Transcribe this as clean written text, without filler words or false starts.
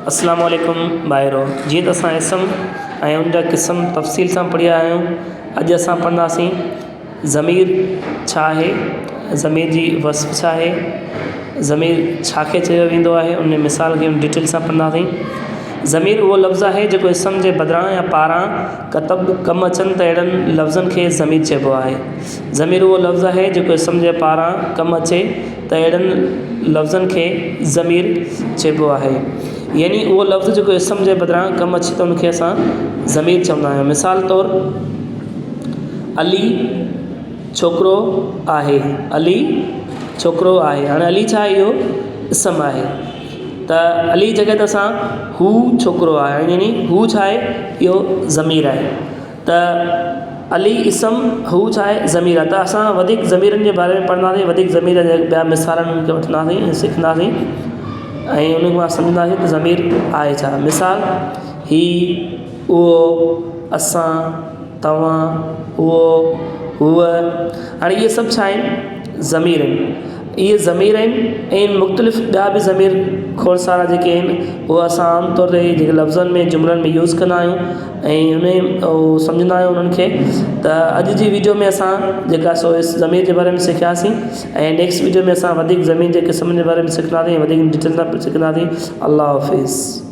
अस्सलाम वालेकुम ॿाहिरो जीअं त असां इसम ऐं उनजा क़िस्म तफ़सील सां पढ़िया आहियूं। अॼु असां पढ़ंदासीं ज़मीर छा आहे, ज़मीर जी वस्फ़ छा आहे, ज़मीर छाखे चयो वेंदो आहे, उन मिसाल खे डिटेल सां पढ़ंदासीं। ज़मीर उहो लफ़्ज़ आहे जेको इसम जे बदिरां या पारां कमु अचनि त अहिड़नि लफ़्ज़नि खे ज़मीर चइबो आहे। ज़मीर उहो लफ़्ज़ आहे जेको इसम जे पारां कमु अचे त अहिड़नि लफ़्ज़नि खे ज़मीर चइबो आहे। यानी उहो लफ़्ज़ जेको इसम जे बदिरां कमु अचे त उनखे असां ज़मीर चवंदा आहियूं। मिसाल तौरु अली छोकिरो आहे, अली छोकिरो आहे। हाणे अली छा आहे, इहो इसम आहे त अली जॻह ते असां हू छोकिरो आहे, यानी हू छा आहे, इहो ज़मीर आहे। त अली इसम, हू छा आहे, ज़मीर आहे। त असां वधीक ज़मीरनि जे बारे में पढ़ंदासीं, वधीक ज़मीर जा ॿिया मिसालनि खे वठंदासीं ऐं सिखंदासीं ऐं उन खां सम्झंदासीं त ज़मीर आहे छा। मिसाल ही, उहो, असां, तव्हां, उहो, हूअ। हाणे इहे सभु छा आहिनि, ज़मीर आहिनि। इहे ज़मीर आहिनि ऐं मुख़्तलिफ़ ॿिया बि ज़मीर खोड़ सारा जेके आहिनि उहे असां आम तौर ते जेके लफ़्ज़नि में जुमिलनि में यूज़ कंदा आहियूं ऐं उन सम्झंदा आहियूं उन्हनि खे। त अॼु जी वीडियो में असां जेका सो इस ज़मीर जे बारे में सिखियासीं ऐं नेक्स्ट वीडियो में असां वधीक ज़मीर जे क़िस्मनि जे बारे में सिखंदासीं, वधीक डिटेल सां सिखंदासीं। अल्लाह हाफ़िज़।